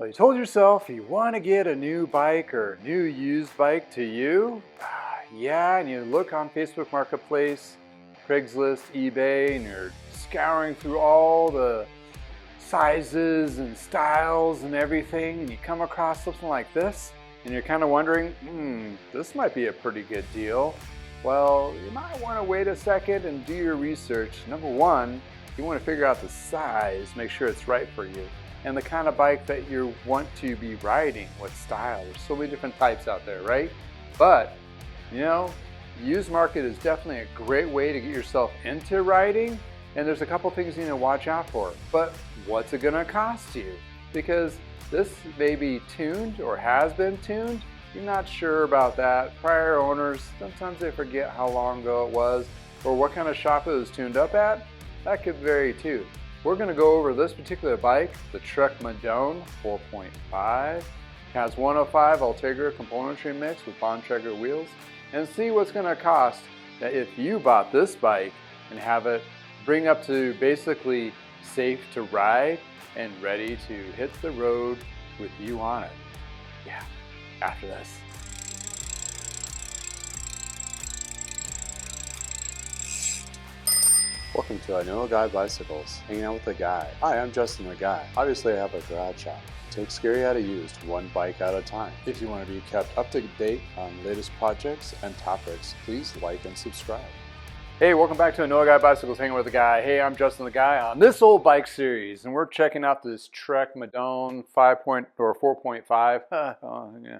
Well, you told yourself you want to get a new bike or new used bike to you. Yeah, and you look on Facebook Marketplace, Craigslist, eBay, and you're scouring through all the sizes and styles and everything, and you come across something like this, and you're kind of wondering, this might be a pretty good deal. Well, you might want to wait a second and do your research. Number one, you want to figure out the size, make sure it's right for you, and the kind of bike that you want to be riding, what style. There's so many different types out there, right? But, used market is definitely a great way to get yourself into riding, and there's a couple things you need to watch out for. But what's it gonna cost you? Because this may be tuned or has been tuned. You're not sure about that. Prior owners, sometimes they forget how long ago it was or what kind of shop it was tuned up at. That could vary too. We're gonna go over this particular bike, the Trek Madone 4.5. Has 105 Ultegra componentry mix with Bontrager wheels, and see what's gonna cost if you bought this bike and have it bring up to basically safe to ride and ready to hit the road with you on it. Yeah, after this. Welcome to I Know a Guy Bicycles, hanging out with a guy. Hi, I'm Justin the Guy. Obviously I have a garage shop. Take scary out of used, one bike at a time. If you want to be kept up to date on latest projects and topics, please like and subscribe. Hey, welcome back to I Know a Guy Bicycles, hanging with a guy. Hey, I'm Justin the Guy on this old bike series, and we're checking out this Trek Madone 4.5. Yeah.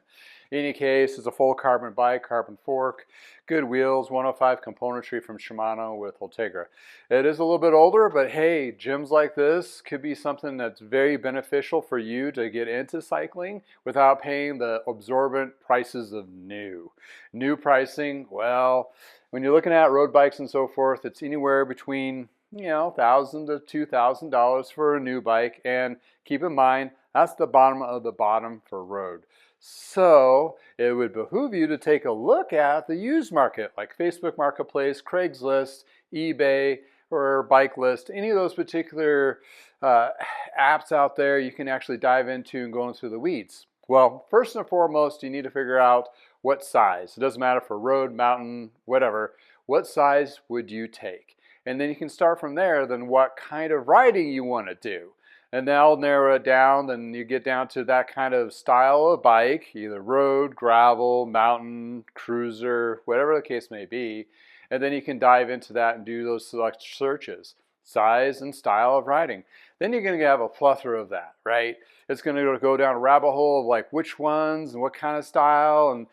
In any case, it's a full carbon bike, carbon fork, good wheels, 105 componentry from Shimano with Ultegra. It is a little bit older, but hey, gyms like this could be something that's very beneficial for you to get into cycling without paying the absorbent prices of new. New pricing, well, when you're looking at road bikes and so forth, it's anywhere between $1,000 to $2,000 for a new bike, and keep in mind that's the bottom of the bottom for road. So it would behoove you to take a look at the used market, like Facebook Marketplace, Craigslist, eBay, or Bike List, any of those particular apps out there you can actually dive into and go into the weeds. Well, first and foremost, you need to figure out what size. It doesn't matter for road, mountain, whatever. What size would you take? And then you can start from there, then what kind of riding you want to do. And then I'll narrow it down, then you get down to that kind of style of bike, either road, gravel, mountain, cruiser, whatever the case may be. And then you can dive into that and do those select searches, size and style of riding. Then you're going to have a plethora of that, right? It's going to go down a rabbit hole of like which ones and what kind of style, and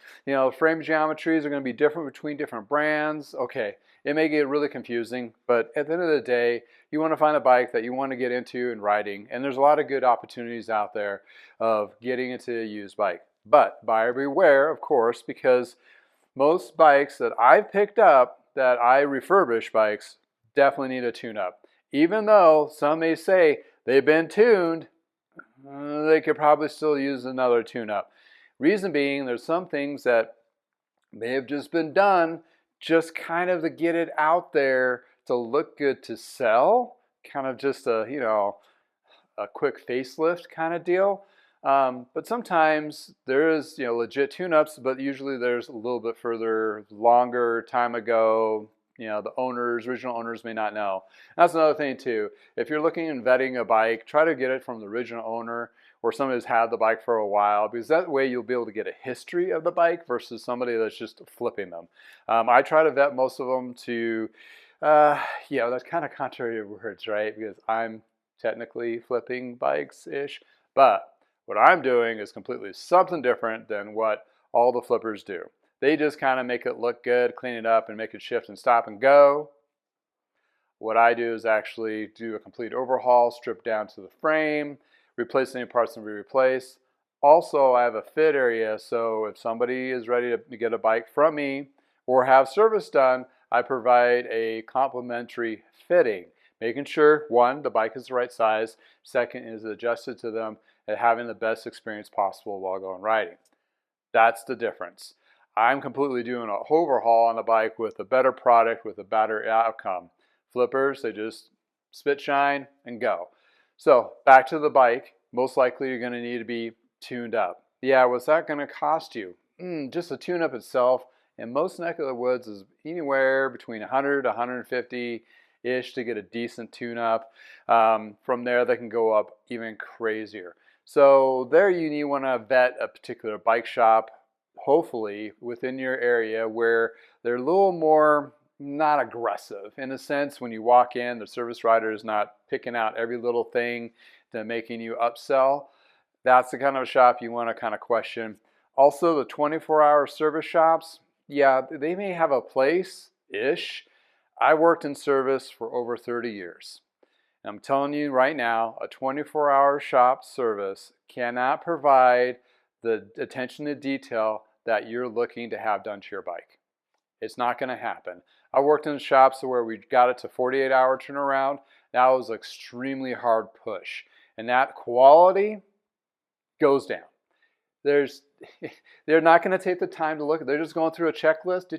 frame geometries are going to be different between different brands. Okay, it may get really confusing, but at the end of the day, you want to find a bike that you want to get into and riding, and there's a lot of good opportunities out there of getting into a used bike. But buyer beware, of course, because most bikes that I've picked up that I refurbish bikes definitely need a tune-up. Even though some may say they've been tuned, they could probably still use another tune-up. Reason being, there's some things that may have just been done just kind of to get it out there to look good to sell, kind of just a quick facelift kind of deal. But sometimes there is legit tune-ups, but usually there's a little bit further, longer time ago. The original owners may not know. That's another thing too. If you're looking and vetting a bike, try to get it from the original owner or somebody who's had the bike for a while, because that way you'll be able to get a history of the bike versus somebody that's just flipping them. I try to vet most of them to, that's kind of contrary to words, right? Because I'm technically flipping bikes-ish, but what I'm doing is completely something different than what all the flippers do. They just kind of make it look good, clean it up, and make it shift and stop and go. What I do is actually do a complete overhaul, strip down to the frame, replace any parts that we replace. Also, I have a fit area, so if somebody is ready to get a bike from me or have service done, I provide a complimentary fitting, making sure, one, the bike is the right size, second, is adjusted to them, and having the best experience possible while going riding. That's the difference. I'm completely doing an overhaul on the bike with a better product, with a better outcome. Flippers, they just spit shine and go. So back to the bike. most likely you're going to need to be tuned up. Yeah, what's that going to cost you? Just the tune-up itself, in most neck of the woods, is anywhere between 100 to 150-ish to get a decent tune-up. From there, they can go up even crazier. So there you want to vet a particular bike shop, hopefully within your area, where they're a little more not aggressive. In a sense, when you walk in, the service writer is not picking out every little thing to making you upsell. That's the kind of shop you want to kind of question. Also, the 24-hour service shops, yeah, they may have a place-ish. I worked in service for over 30 years. I'm telling you right now, a 24-hour shop service cannot provide the attention to detail that you're looking to have done to your bike. It's not going to happen. I worked in shops where we got it to 48-hour turnaround. That was an extremely hard push. And that quality goes down. They're not going to take the time to look. They're just going through a checklist,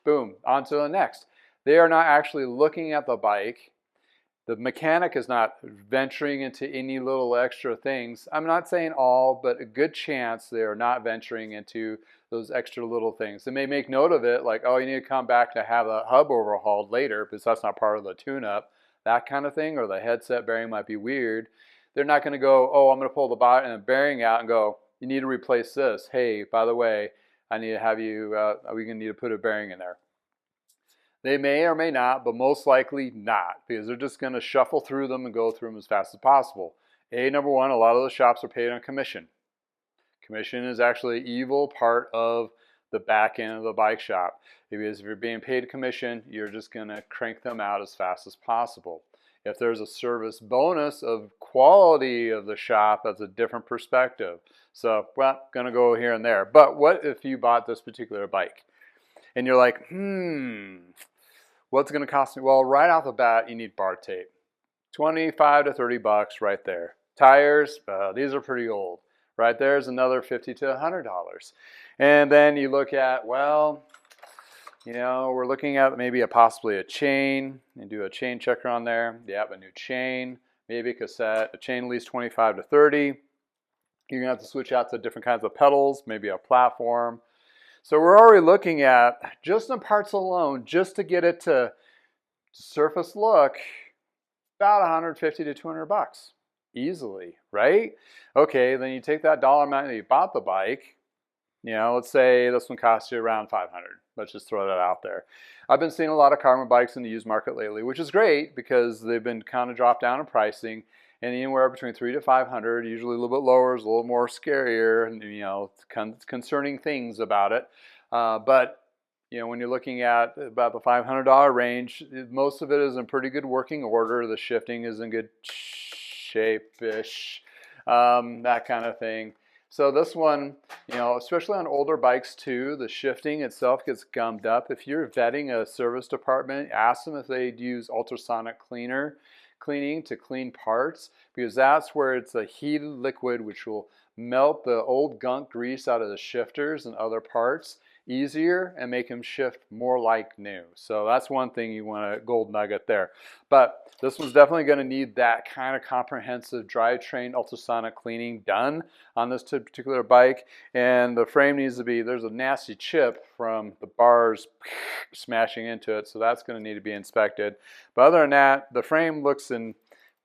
boom, on to the next. They are not actually looking at the bike. The mechanic is not venturing into any little extra things. I'm not saying all, but a good chance they are not venturing into those extra little things. They may make note of it, like, oh, you need to come back to have a hub overhauled later because that's not part of the tune-up, that kind of thing, or the headset bearing might be weird. They're not going to go, oh, I'm going to pull the bearing out and go, you need to replace this. Hey, by the way, I need to have you, are we going to need to put a bearing in there? They may or may not, but most likely not, because they're just going to shuffle through them and go through them as fast as possible. Number one, a lot of the shops are paid on commission. Commission is actually an evil part of the back end of the bike shop, because if you're being paid commission, you're just going to crank them out as fast as possible. If there's a service bonus of quality of the shop, that's a different perspective. So, well, going to go here and there. But what if you bought this particular bike? And you're like, what's it going to cost me? Well, right off the bat, you need bar tape. 25 to 30 bucks right there. Tires, these are pretty old. Right there's another $50 to $100. And then you look at, well, you know, we're looking at maybe possibly a chain, and do a chain checker on there. Yep, a new chain, maybe a cassette, a chain at least 25 to 30. You're gonna have to switch out to different kinds of pedals, maybe a platform. So we're already looking at, just in parts alone, just to get it to surface look, about 150 to 200 bucks. Easily, right? Okay, then you take that dollar amount that you bought the bike, you know, let's say this one costs you around 500. Let's just throw that out there. I've been seeing a lot of carbon bikes in the used market lately, which is great because they've been kind of dropped down in pricing, and anywhere between 300 to 500, usually a little bit lower, is a little more scarier, and you know, concerning things about it. But you know, when you're looking at about the $500 range, most of it is in pretty good working order. The shifting is in good shape-ish, that kind of thing. So this one, you know, especially on older bikes too, the shifting itself gets gummed up. If you're vetting a service department, ask them if they'd use ultrasonic cleaning to clean parts, because that's where it's a heated liquid which will melt the old gunk grease out of the shifters and other parts easier and make them shift more like new. So that's one thing you want, a gold nugget there. But this one's definitely going to need that kind of comprehensive drivetrain ultrasonic cleaning done on this particular bike. And the frame needs to be, there's a nasty chip from the bars smashing into it, so that's going to need to be inspected. But other than that, the frame looks in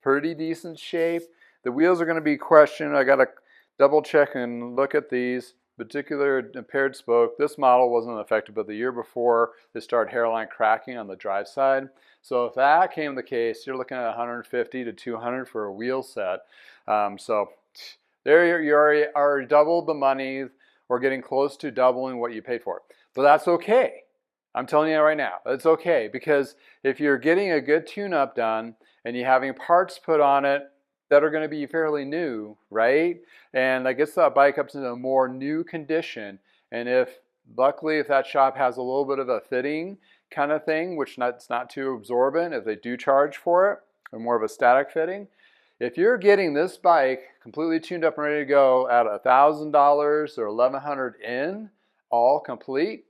pretty decent shape. The wheels are going to be questioned. I got to double check and look at these. Particular impaired spoke. This model wasn't affected, but the year before they started hairline cracking on the drive side. So if that came the case, you're looking at 150 to 200 for a wheel set. So there you already doubled the money, or getting close to doubling what you paid for it. But that's okay. I'm telling you right now, it's okay, because if you're getting a good tune-up done and you're having parts put on it that are going to be fairly new, right? And that gets that bike up to a more new condition. And luckily, if that shop has a little bit of a fitting kind of thing, which it's not too absorbent, if they do charge for it, or more of a static fitting. If you're getting this bike completely tuned up and ready to go at $1,000 or $1,100 in, all complete,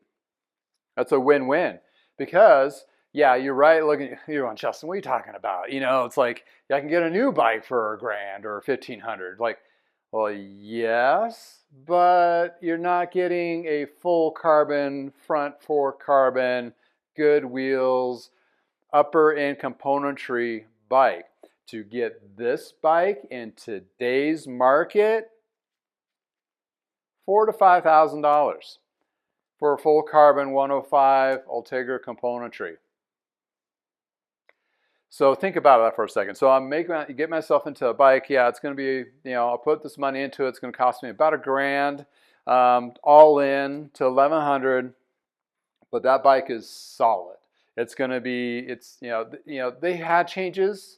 that's a win-win, because yeah, you're right. You're on Justin. What are you talking about? It's like I can get a new bike for $1,000 or 1,500. Like, well, yes, but you're not getting a full carbon front fork carbon, good wheels, upper end componentry bike. To get this bike in today's market, $4,000 to $5,000 for a full carbon 105 Ultegra componentry. So think about that for a second. So I'm get myself into a bike. Yeah, it's going to be, I'll put this money into it. It's going to cost me about $1,000, all in to 1,100. But that bike is solid. It's going to be, they had changes,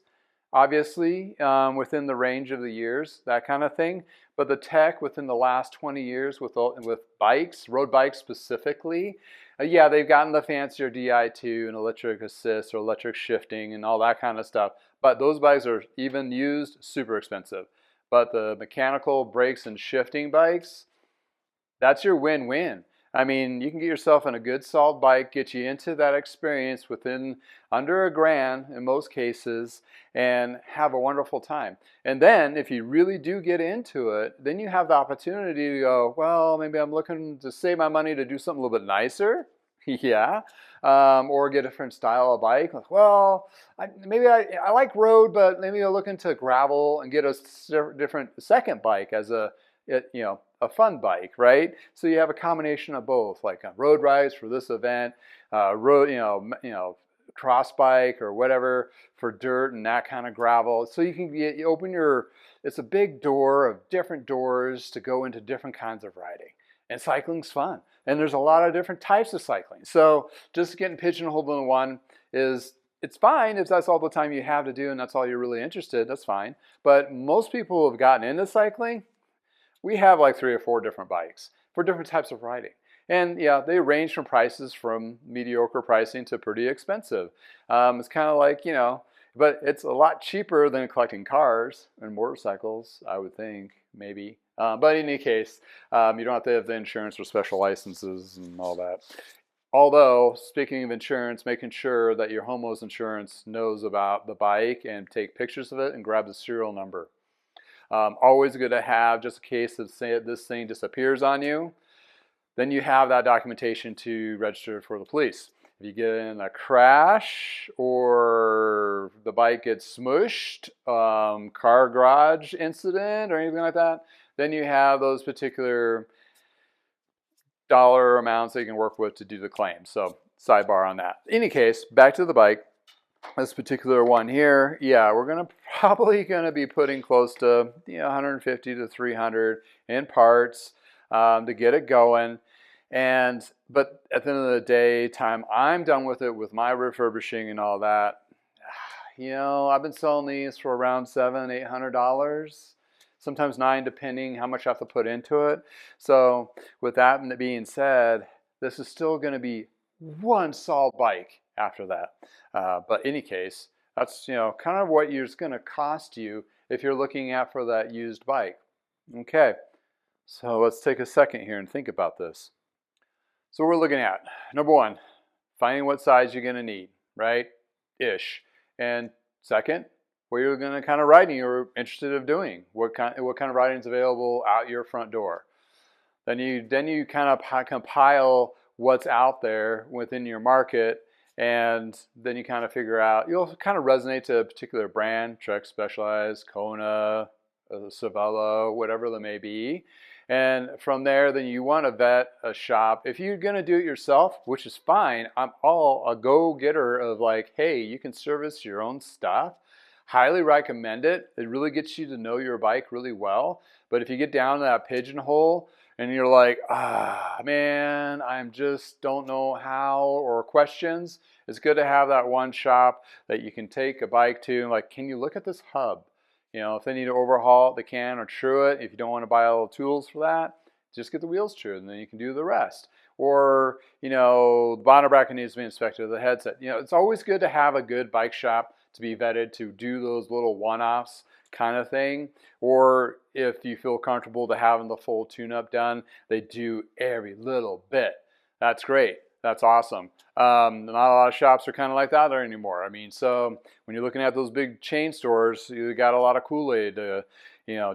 obviously, within the range of the years, that kind of thing. But the tech within the last 20 years with bikes, road bikes specifically, yeah, they've gotten the fancier Di2 and electric assist or electric shifting and all that kind of stuff. But those bikes are, even used, super expensive. But the mechanical brakes and shifting bikes, that's your win-win. I mean, you can get yourself in a good solid bike, get you into that experience within under $1,000 in most cases, and have a wonderful time. And then if you really do get into it, then you have the opportunity to go, well, maybe I'm looking to save my money to do something a little bit nicer. Yeah. Or get a different style of bike. Like, well, maybe I like road, but maybe I'll look into gravel and get a different second bike as a fun bike, right? So you have a combination of both, like road rides for this event, cross bike or whatever for dirt and that kind of gravel. So you open it's a big door of different doors to go into different kinds of riding. And cycling's fun. And there's a lot of different types of cycling. So just getting pigeonholed in one it's fine if that's all the time you have to do and that's all you're really interested, that's fine. But most people who have gotten into cycling, we have like 3 or 4 different bikes for different types of riding. And yeah, they range from prices from mediocre pricing to pretty expensive. It's kind of like, but it's a lot cheaper than collecting cars and motorcycles, I would think, maybe. But in any case, you don't have to have the insurance or special licenses and all that. Although, speaking of insurance, making sure that your homeowner's insurance knows about the bike and take pictures of it and grab the serial number. Always good to have, just in case this thing disappears on you. Then you have that documentation to register for the police. If you get in a crash or the bike gets smushed, car garage incident or anything like that, then you have those particular dollar amounts that you can work with to do the claim. So sidebar on that. In any case, back to the bike. This particular one here, yeah, we're probably gonna be putting close to 150 to 300 in parts to get it going. But at the end of the day, time I'm done with it with my refurbishing and all that, I've been selling these for around $700, $800. Sometimes $900, depending how much I have to put into it. So with that being said, this is still going to be one solid bike after that. But in any case, that's kind of what it's going to cost you if you're looking at for that used bike. Okay, so let's take a second here and think about this. So we're looking at, number one, finding what size you're going to need, right? Ish. And second, what you're going to kind of riding you're interested in doing. What kind of riding is available out your front door. Then you kind of compile what's out there within your market, and then you kind of figure out, you'll kind of resonate to a particular brand, Trek Specialized, Kona, Cervelo, whatever they may be. And from there, then you want to vet a shop. If you're going to do it yourself, which is fine, I'm all a go-getter of like, hey, you can service your own stuff. Highly recommend it. It really gets you to know your bike really well. But if you get down to that pigeonhole and you're like, man, I just don't know how, or questions, it's good to have that one shop that you can take a bike to. Like, can you look at this hub? If they need to overhaul it, they can, or true it. If you don't want to buy all the tools for that, just get the wheels trued, and then you can do the rest. Or, the bottom bracket needs to be inspected, the headset. It's always good to have a good bike shop to be vetted to do those little one-offs kind of thing. Or if you feel comfortable to having the full tune-up done, they do every little bit. That's great. That's awesome. Not a lot of shops are kind of like that there anymore. I mean, so when you're looking at those big chain stores, you got a lot of Kool-Aid to,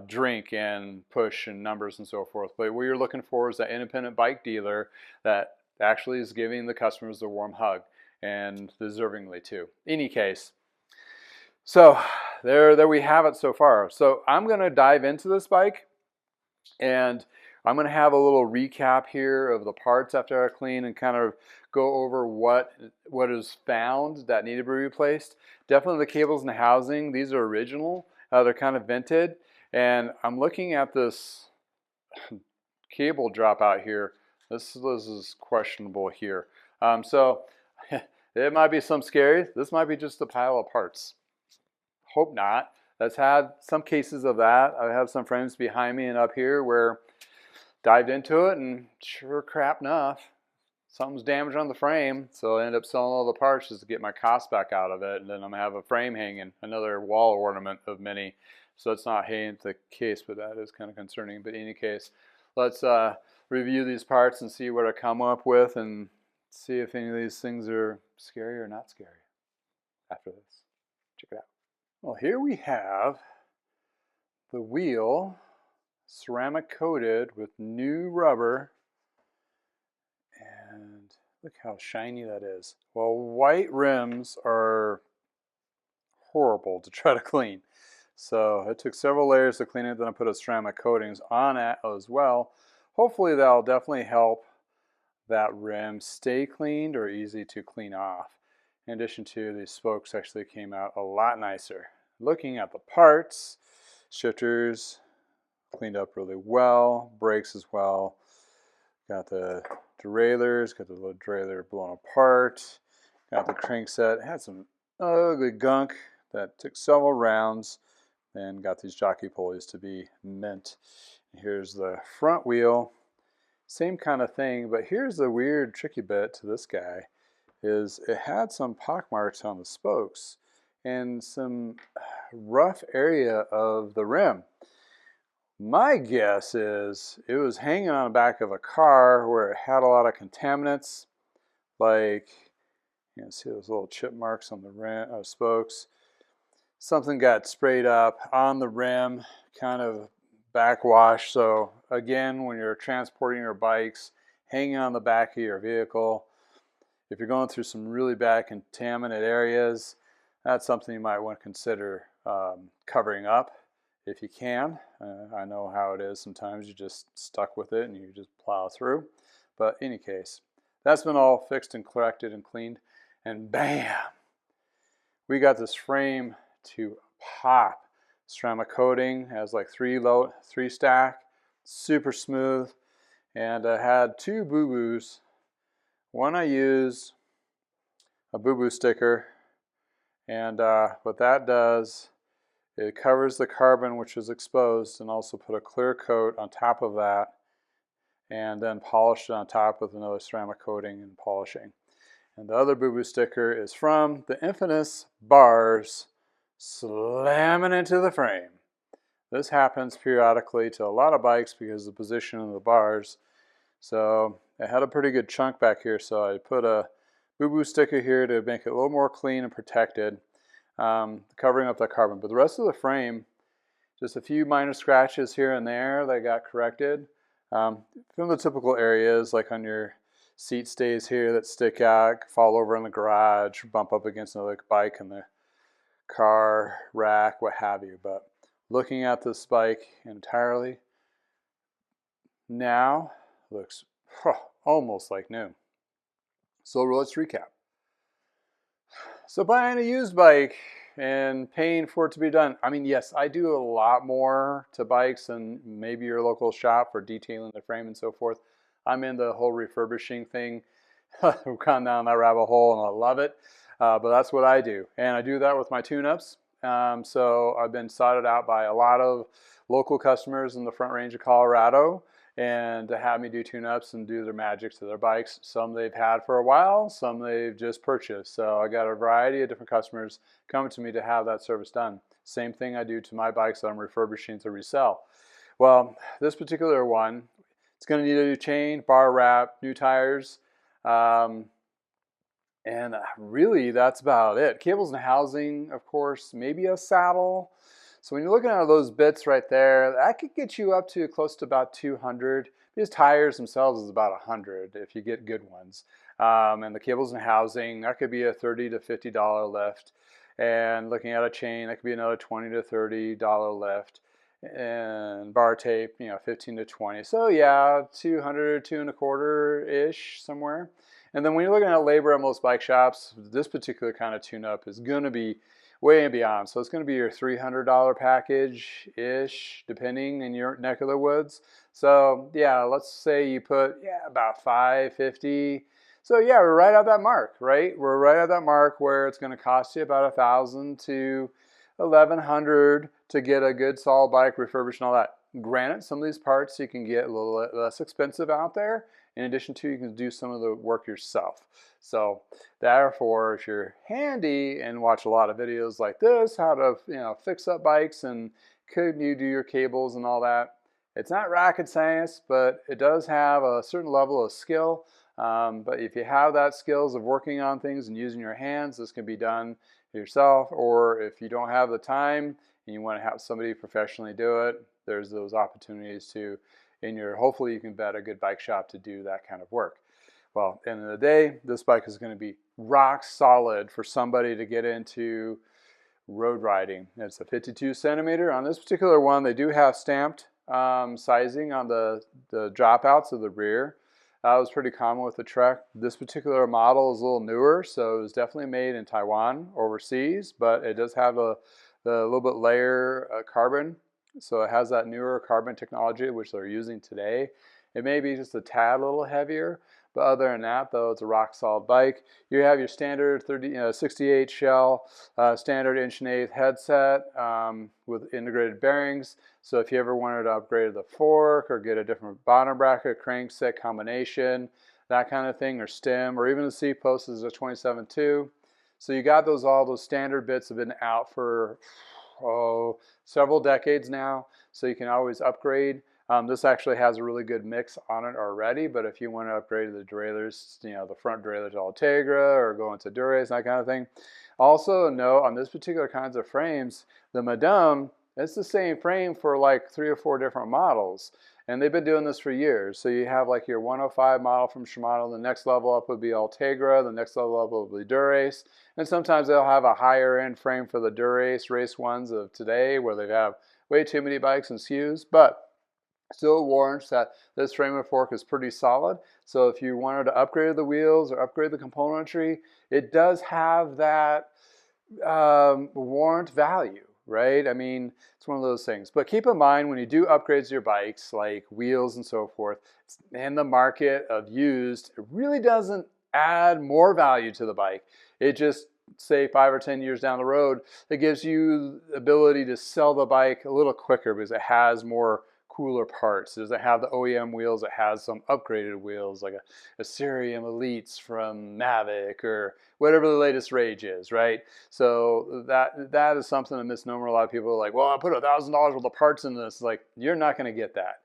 drink and push and numbers and so forth. But what you're looking for is that independent bike dealer that actually is giving the customers a warm hug, and deservingly too. Any case, so there we have it so far. So I'm going to dive into this bike, and I'm going to have a little recap here of the parts after I clean and kind of go over what is found that need to be replaced. Definitely the cables and the housing, these are original. They're kind of vented. And I'm looking at this cable drop out here. This is questionable here. So it might be some scary. This might be just a pile of parts. Hope not. That's had some cases of that. I have some friends behind me and up here where dived into it, and sure crap enough, something's damaged on the frame, so I end up selling all the parts just to get my cost back out of it, and then I'm gonna have a frame hanging, another wall ornament of many. So it's not the case, but that is kind of concerning. But in any case, let's review these parts and see what I come up with, and see if any of these things are scary or not scary after this. Check it out. Well, here we have the wheel, ceramic coated with new rubber, and look how shiny that is. Well, white rims are horrible to try to clean, so it took several layers to clean it. Then I put a ceramic coatings on it as well. Hopefully that'll definitely help that rim stay cleaned or easy to clean off. In addition to, these spokes actually came out a lot nicer. Looking at the parts, shifters cleaned up really well, brakes as well. Got the derailleurs, got the little derailleur blown apart. Got the crankset, it had some ugly gunk that took several rounds. And got these jockey pulleys to be mint. Here's the front wheel, same kind of thing, but here's the weird tricky bit to this guy, is it had some pock marks on the spokes and some rough area of the rim. My guess is it was hanging on the back of a car where it had a lot of contaminants, like, see those little chip marks on the rim, spokes. Something got sprayed up on the rim, kind of backwash. So again, when you're transporting your bikes, hanging on the back of your vehicle, if you're going through some really bad contaminant areas, that's something you might want to consider covering up if you can. I know how it is. Sometimes you're just stuck with it and you just plow through. But in any case, that's been all fixed and corrected and cleaned. And bam! We got this frame to pop. Ceramic coating has like three stack, super smooth. And I had two boo-boos. One I used a boo-boo sticker, and what that does, it covers the carbon which is exposed, and also put a clear coat on top of that, and then polished it on top with another ceramic coating and polishing. And the other boo-boo sticker is from the infamous bars slamming into the frame. This happens periodically to a lot of bikes because of the position of the bars. So I had a pretty good chunk back here, so I put a boo-boo sticker here to make it a little more clean and protected, covering up that carbon. But the rest of the frame, just a few minor scratches here and there that got corrected. From the typical areas, like on your seat stays here that stick out, fall over in the garage, bump up against another bike in the car rack, what have you. But looking at this bike entirely now, looks almost like new. So let's recap. So buying a used bike and paying for it to be done. I mean, yes, I do a lot more to bikes than maybe your local shop for detailing the frame and so forth. I'm in the whole refurbishing thing. We've gone down that rabbit hole and I love it. But that's what I do. And I do that with my tune-ups. So I've been sought out by a lot of local customers in the Front Range of Colorado, and to have me do tune-ups and do their magic to their bikes. Some they've had for a while, some they've just purchased. So I got a variety of different customers coming to me to have that service done. Same thing I do to my bikes that I'm refurbishing to resell. Well, this particular one, it's going to need a new chain, bar wrap, new tires. And really, that's about it. Cables and housing, of course, maybe a saddle. So when you're looking at those bits right there, that could get you up to close to about 200. These tires themselves is about 100 if you get good ones. And the cables and housing, that could be a $30 to $50 lift. And looking at a chain, that could be another $20 to $30 lift. And bar tape, 15 to 20. So yeah, 200, two and a quarter ish somewhere. And then when you're looking at labor at most bike shops, this particular kind of tune-up is going to be way and beyond. So it's going to be your $300 package-ish, depending in your neck of the woods. So yeah, let's say you put about $550. So yeah, we're right at that mark, right? We're right at that mark where it's going to cost you about $1,000 to $1,100 to get a good solid bike refurbished and all that. Granted, some of these parts you can get a little less expensive out there. In addition to, you can do some of the work yourself. So therefore, if you're handy and watch a lot of videos like this, how to fix up bikes and could you do your cables and all that, it's not rocket science, but it does have a certain level of skill. But if you have that skills of working on things and using your hands, this can be done yourself. Or if you don't have the time and you want to have somebody professionally do it, there's those opportunities to hopefully you can vet a good bike shop to do that kind of work. Well, at the end of the day, this bike is going to be rock solid for somebody to get into road riding. It's a 52 centimeter. On this particular one, they do have stamped sizing on the dropouts of the rear. That was pretty common with the Trek. This particular model is a little newer, so it was definitely made in Taiwan overseas, but it does have the little bit layer carbon. So it has that newer carbon technology, which they're using today. It may be just a tad little heavier, but other than that, though, it's a rock solid bike. You have your standard 68 shell, standard 1/8" headset with integrated bearings. So if you ever wanted to upgrade the fork or get a different bottom bracket, crankset combination, that kind of thing, or stem, or even the seat post is a 27.2. So you got all those standard bits have been out for several decades now, so you can always upgrade. This actually has a really good mix on it already, but if you want to upgrade the derailleurs, the front derailleur to Ultegra or go into Dura-Ace, that kind of thing. Also note on this particular kinds of frames, the Madone, it's the same frame for like 3 or 4 different models. And they've been doing this for years. So you have like your 105 model from Shimano. The next level up would be Ultegra. The next level up would be Dura-Ace. And sometimes they'll have a higher end frame for the Dura-Ace race ones of today where they have way too many bikes and SKUs. But still warrants that this frame and fork is pretty solid. So if you wanted to upgrade the wheels or upgrade the componentry, it does have that warrant value. Right? I mean, it's one of those things. But keep in mind when you do upgrades to your bikes, like wheels and so forth, in the market of used, it really doesn't add more value to the bike. It just, say 5 or 10 years down the road, it gives you the ability to sell the bike a little quicker because it has more cooler parts. Does it have the OEM wheels? It has some upgraded wheels like a Cerium Elites from Mavic or whatever the latest Rage is, right? So that is something a misnomer. A lot of people are like, well, I put $1,000 worth of parts in this. Like, you're not going to get that.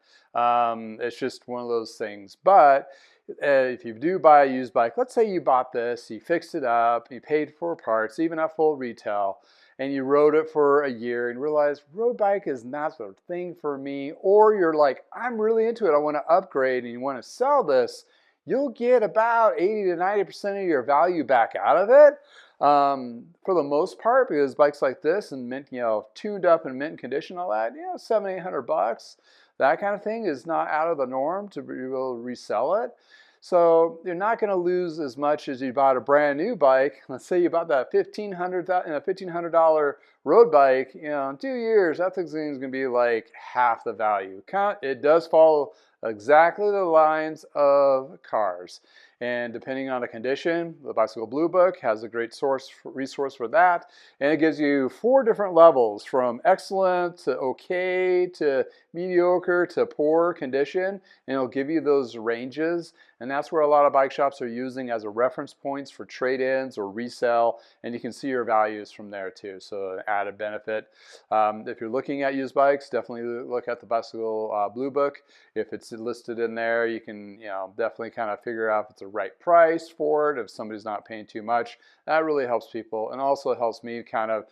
It's just one of those things. But if you do buy a used bike, let's say you bought this, you fixed it up, you paid for parts, even at full retail, and you rode it for a year and realized road bike is not the thing for me, or you're like, I'm really into it, I want to upgrade, and you want to sell this, you'll get about 80 to 90% of your value back out of it. For the most part, because bikes like this and mint, tuned up and mint condition, all that, $700-800, that kind of thing is not out of the norm to be able to resell it. So you're not going to lose as much as you bought a brand new bike. Let's say you bought that $1,500 road bike. In 2 years, that thing's going to be like half the value. It does follow exactly the lines of cars. And depending on the condition, the Bicycle Blue Book has a great resource for that. And it gives you 4 different levels from excellent to okay to mediocre to poor condition, and it'll give you those ranges, and that's where a lot of bike shops are using as a reference points for trade-ins or resell, and you can see your values from there too, so added benefit. If you're looking at used bikes, definitely look at the Bicycle Blue Book. If it's listed in there, you can definitely kind of figure out if it's the right price for it, if somebody's not paying too much. That really helps people, and also helps me kind of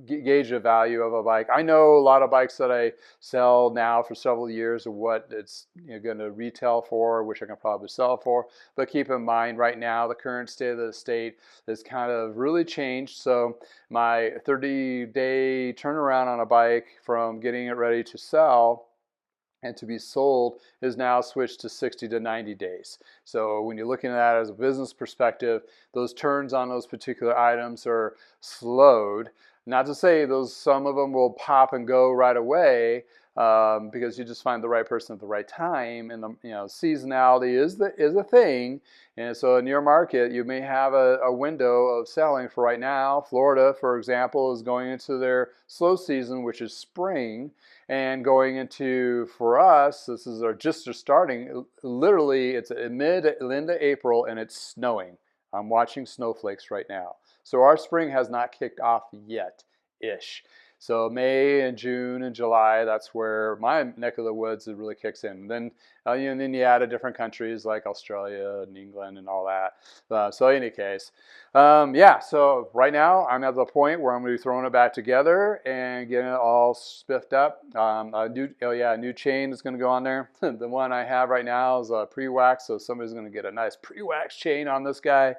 gauge the value of a bike. I know a lot of bikes that I sell now for several years of what it's going to retail for, which I can probably sell for. But keep in mind, right now, the current state of the state has kind of really changed. So my 30-day turnaround on a bike from getting it ready to sell and to be sold is now switched to 60 to 90 days. So when you're looking at that as a business perspective, those turns on those particular items are slowed. Not to say some of them will pop and go right away, because you just find the right person at the right time, and seasonality is a thing. And so in your market, you may have a window of selling. For right now, Florida, for example, is going into their slow season, which is spring, and going into, for us, this is just starting. Literally, it's into April, and it's snowing. I'm watching snowflakes right now. So our spring has not kicked off yet-ish. So May and June and July, that's where my neck of the woods it really kicks in. Then you add different countries like Australia and England and all that. So in any case, yeah. So right now I'm at the point where I'm going to be throwing it back together and getting it all spiffed up. A new chain is going to go on there. The one I have right now is a pre-wax, so somebody's going to get a nice pre-wax chain on this guy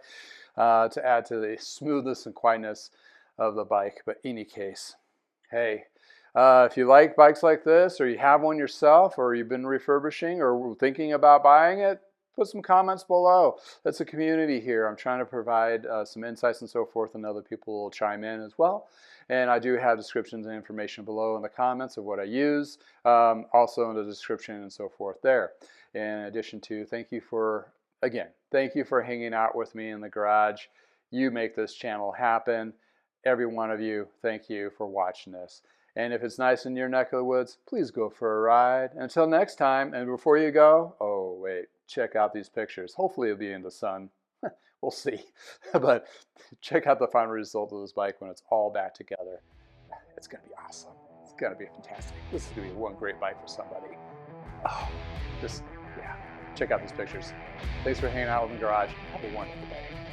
to add to the smoothness and quietness of the bike. But in any case, hey, if you like bikes like this, or you have one yourself, or you've been refurbishing or thinking about buying it, put some comments below. That's a community here. I'm trying to provide some insights and so forth, and other people will chime in as well. And I do have descriptions and information below in the comments of what I use, also in the description and so forth there. In addition to, thank you for hanging out with me in the garage. You make this channel happen. Every one of you, thank you for watching this. And if it's nice in your neck of the woods, please go for a ride. Until next time, and before you go, oh wait, check out these pictures. Hopefully it'll be in the sun. We'll see. But check out the final result of this bike when it's all back together. It's going to be awesome. It's going to be fantastic. This is going to be one great bike for somebody. Oh, yeah. Check out these pictures. Thanks for hanging out in the garage. Have a wonderful day.